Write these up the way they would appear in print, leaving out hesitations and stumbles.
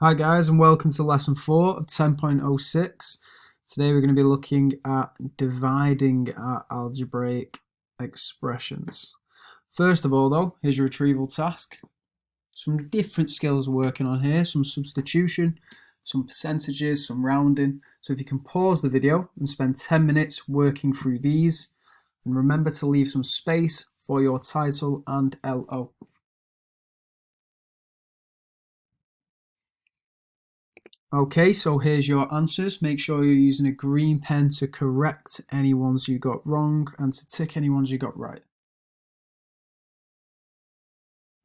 Hi guys, and welcome to lesson 4 of 10.06. Today we're going to be looking at dividing our algebraic expressions. First of all though, here's your retrieval task. Some different skills we're working on here, some substitution, some percentages, some rounding. So if you can pause the video and spend 10 minutes working through these, and remember to leave some space for your title and LO. Okay, so here's your answers. Make sure you're using a green pen to correct any ones you got wrong and to tick any ones you got right.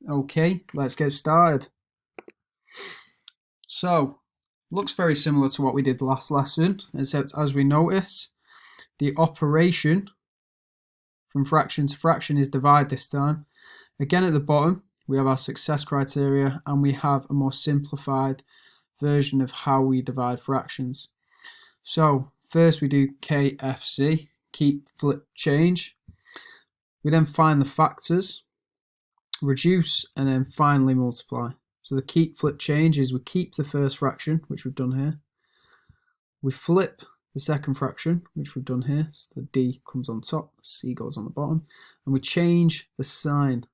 Okay, let's get started. So, looks very similar to what we did last lesson, except as we notice, the operation from fraction to fraction is divide this time. Again, at the bottom, we have our success criteria and we have a more simplified version of how we divide fractions. So first we do KFC, keep, flip, change. We then find the factors, reduce, and then finally multiply. So the keep, flip, change is we keep the first fraction, which we've done here. We flip the second fraction, which we've done here. So the D comes on top, C goes on the bottom. And we change the sign.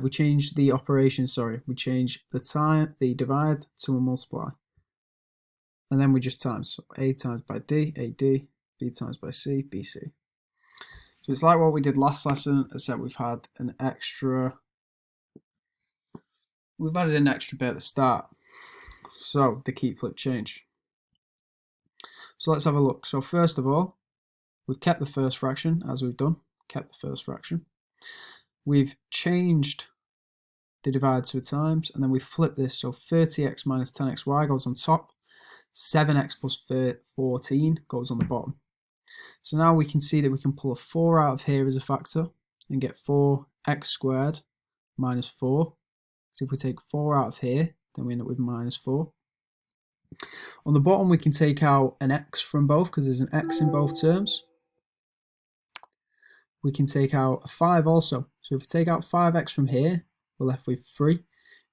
We change the operation, we change the divide to a multiply. And then we just times. So A times by D, AD, B times by C, BC. So it's like what we did last lesson, except we've added an extra bit at the start. So the keep, flip, change. So let's have a look. So first of all, we've kept the first fraction as we've done, kept the first fraction. We've changed the divide to a times, and then we flip this, so 30x minus 10xy goes on top, 7x plus 14 goes on the bottom. So now we can see that we can pull a 4 out of here as a factor and get 4x squared minus 4. So if we take 4 out of here, then we end up with minus 4. On the bottom we can take out an x from both because there's an x in both terms. We can take out a 5 also. So if we take out 5x from here, we're left with 3.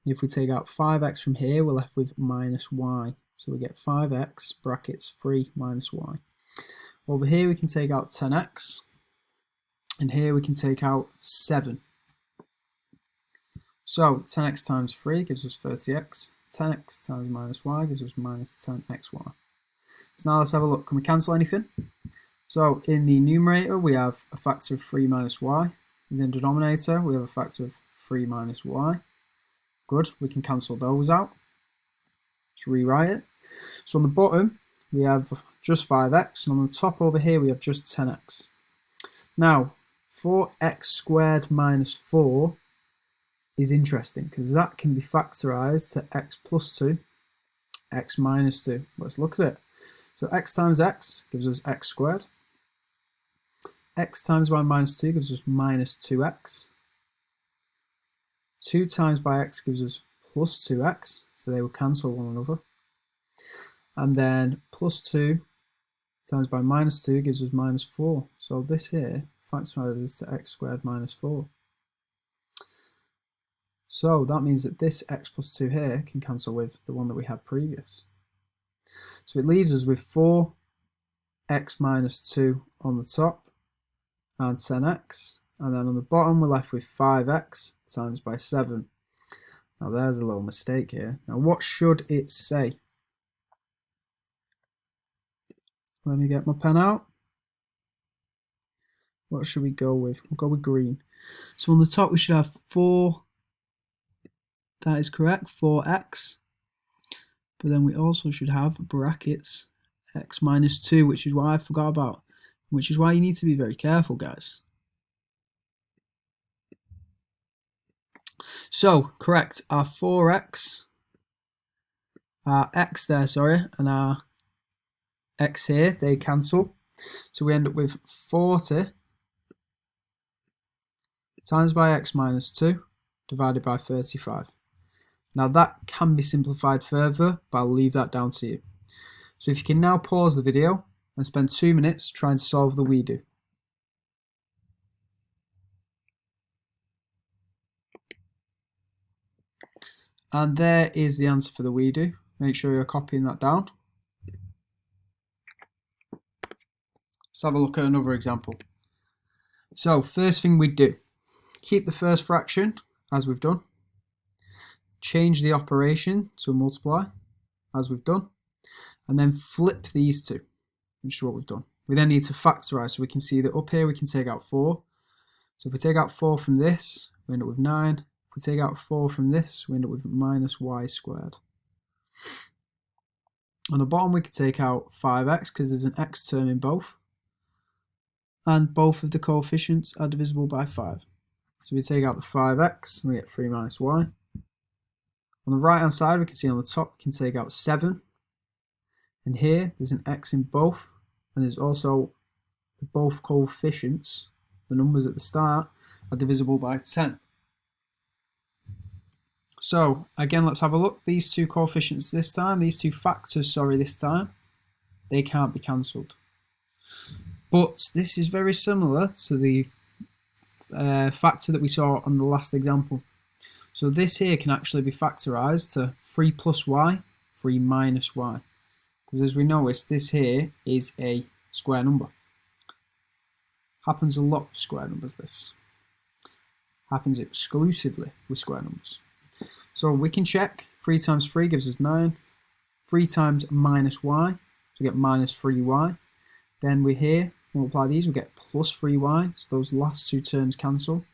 And if we take out 5x from here, we're left with minus y. So we get 5x brackets 3 minus y. Over here we can take out 10x. And here we can take out 7. So 10x times 3 gives us 30x. 10x times minus y gives us minus 10xy. So now let's have a look. Can we cancel anything? So in the numerator we have a factor of 3 minus y. In the denominator we have a factor of 3 minus y. Good, we can cancel those out. Let's rewrite it. So on the bottom we have just 5x, and on the top over here we have just 10x. Now 4x squared minus 4 is interesting because that can be factorized to x plus 2, x minus 2. Let's look at it. So x times x gives us x squared. X times y minus 2 gives us minus 2x. 2 times by x gives us plus 2x, so they will cancel one another. And then plus 2 times by minus 2 gives us minus 4. So this here factorizes to x squared minus 4. So that means that this x plus 2 here can cancel with the one that we had previous. So it leaves us with 4x minus 2 on the top and 10x, and then on the bottom we're left with 5x times by 7. Now there's a little mistake here. Now what should it say? Let me get my pen out. What should we go with? We'll go with green. So on the top we should have 4, that is correct, 4x. But then we also should have brackets x minus 2, which is what I forgot about. Which is why you need to be very careful, guys. So, correct, our 4x, our x there, and our x here, they cancel. So we end up with 40 times by x minus 2 divided by 35. Now that can be simplified further, but I'll leave that down to you. So if you can now pause the video and spend 2 minutes trying to solve the we do. And there is the answer for the we do. Make sure you're copying that down. Let's have a look at another example. So first thing we do, keep the first fraction as we've done. Change the operation to a multiply as we've done. And then flip these two, which is what we've done. We then need to factorise, so we can see that up here we can take out 4. So if we take out 4 from this, we end up with 9. If we take out 4 from this, we end up with minus y squared. On the bottom we can take out 5x because there's an x term in both. And both of the coefficients are divisible by 5. So we take out the 5x and we get 3 minus y. On the right hand side we can see on the top we can take out 7. And here there's an x in both. And there's also both coefficients, the numbers at the start, are divisible by 10. So again, let's have a look. These two coefficients this time, these two factors, sorry, this time, they can't be cancelled. But this is very similar to the factor that we saw on the last example. So this here can actually be factorised to 3 plus y, 3 minus y. Because as we notice, this here is a square number. Happens a lot with square numbers, this. Happens exclusively with square numbers. So we can check, 3 times 3 gives us 9. 3 times minus y, so we get minus 3y. Then we here, multiply these, we get plus 3y, so those last two terms cancel.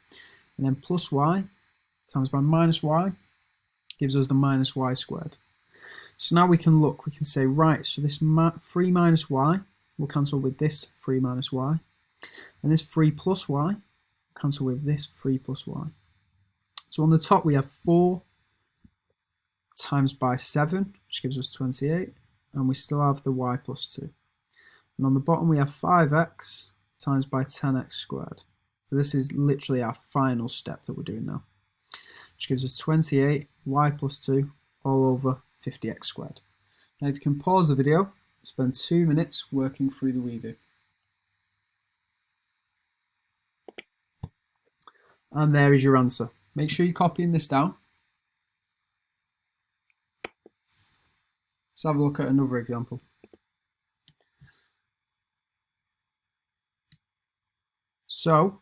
And then plus y times by minus y gives us the minus y squared. So now we can look, we can say, right, so this 3 minus y will cancel with this 3 minus y. And this 3 plus y will cancel with this 3 plus y. So on the top we have 4 times by 7, which gives us 28. And we still have the y plus 2. And on the bottom we have 5x times by 10x squared. So this is literally our final step that we're doing now, which gives us 28 y plus 2 all over 50x squared. Now if you can pause the video, spend 2 minutes working through the we do. And there is your answer. Make sure you're copying this down. Let's have a look at another example. So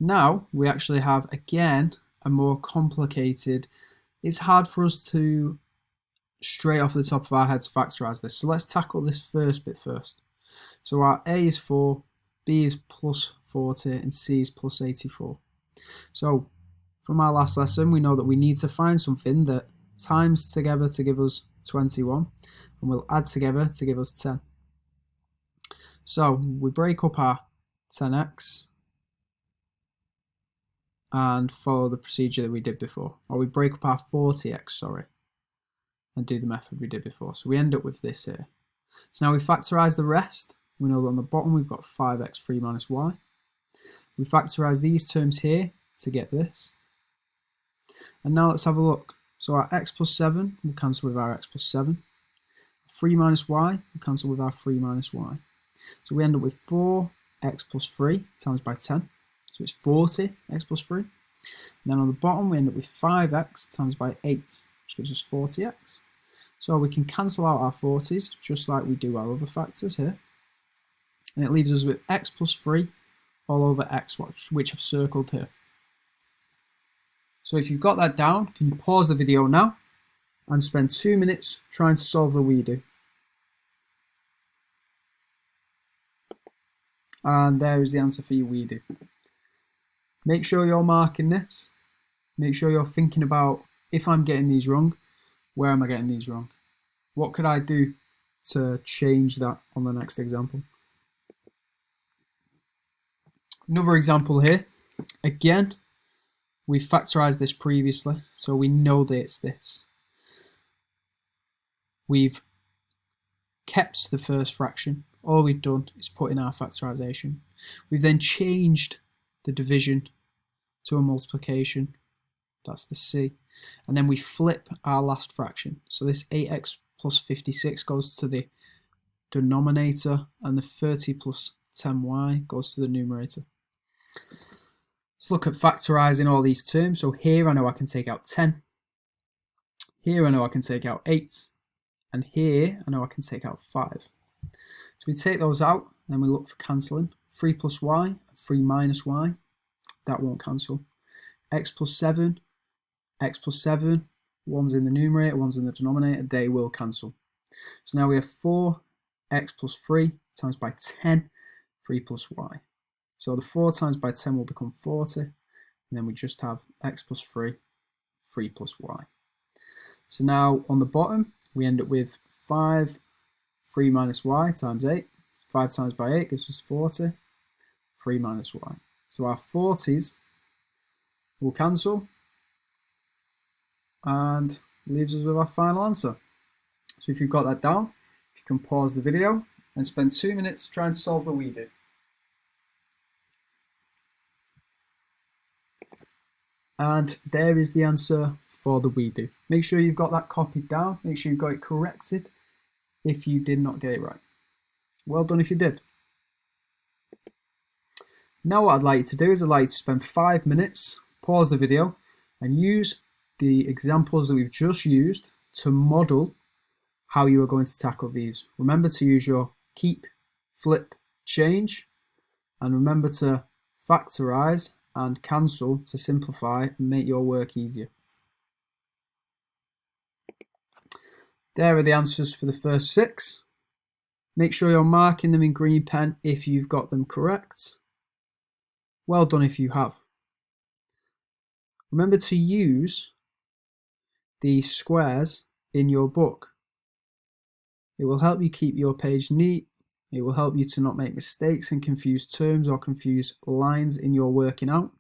now we actually have again a more complicated, it's hard for us to straight off the top of our heads factorise this. So let's tackle this first bit first. So our A is 4, B is plus 40 and C is plus 84. So from our last lesson we know that we need to find something that times together to give us 21 and we'll add together to give us 10. So we break up our 10x and follow the procedure that we did before, or we break up our 40x, sorry, and do the method we did before. So we end up with this here. So now we factorise the rest. We know that on the bottom we've got 5x 3 minus y. We factorise these terms here to get this. And now let's have a look. So our x plus 7 will cancel with our x plus 7. 3 minus y will cancel with our 3 minus y. So we end up with 4x plus 3 times by 10. So it's 40 x plus 3. And then on the bottom we end up with 5x times by 8, which gives us 40x. So we can cancel out our 40s just like we do our other factors here. And it leaves us with x plus 3 all over x, which I've circled here. So if you've got that down, can you pause the video now and spend 2 minutes trying to solve the we do. And there is the answer for your we do. Make sure you're marking this. Make sure you're thinking about, if I'm getting these wrong, where am I getting these wrong? What could I do to change that on the next example? Another example here. Again, we factorised this previously, so we know that it's this. We've kept the first fraction. All we've done is put in our factorisation. We've then changed the division to a multiplication. That's the C. And then we flip our last fraction. So this 8x plus 56 goes to the denominator and the 30 plus 10y goes to the numerator. Let's look at factorising all these terms. So here I know I can take out 10. Here I know I can take out 8. And here I know I can take out 5. So we take those out, then we look for cancelling. 3 plus y, 3 minus y, that won't cancel. X plus 7, one's in the numerator, one's in the denominator, they will cancel. So now we have 4x plus 3 times by 10, 3 plus y. So the 4 times by 10 will become 40, and then we just have x plus 3, 3 plus y. So now on the bottom, we end up with 5, 3 minus y times 8. 5 times by 8 gives us 40, 3 minus y. So our 40s will cancel and leaves us with our final answer. So if you've got that down, if you can pause the video and spend 2 minutes trying to solve the we do. And there is the answer for the we do. Make sure you've got that copied down. Make sure you've got it corrected if you did not get it right. Well done if you did. Now what I'd like you to do is I'd like you to spend 5 minutes, pause the video, and use the examples that we've just used to model how you are going to tackle these. Remember to use your keep, flip, change, and remember to factorize and cancel to simplify and make your work easier. There are the answers for the first 6. Make sure you're marking them in green pen if you've got them correct. Well done if you have. Remember to use the squares in your book. It will help you keep your page neat. It will help you to not make mistakes and confuse terms or confuse lines in your working out.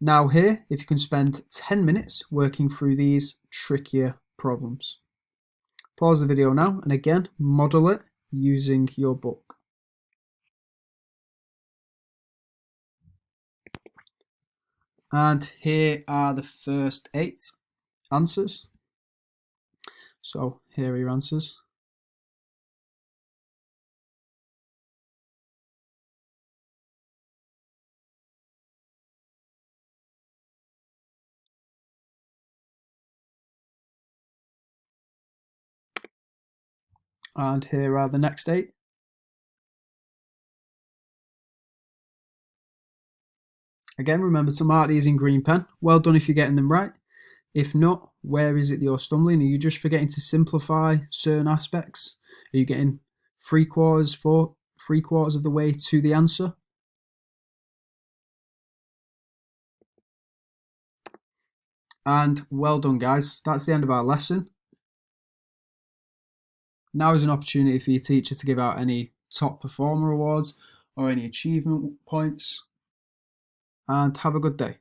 Now here, if you can spend 10 minutes working through these trickier problems. Pause the video now and again, model it using your book. And here are the first 8 answers. So here are your answers. And here are the next 8. Again, remember to mark these in green pen. Well done if you're getting them right. If not, where is it that you're stumbling? Are you just forgetting to simplify certain aspects? Are you getting 3/4 of the way to the answer? And well done, guys. That's the end of our lesson. Now is an opportunity for your teacher to give out any top performer awards or any achievement points. And have a good day.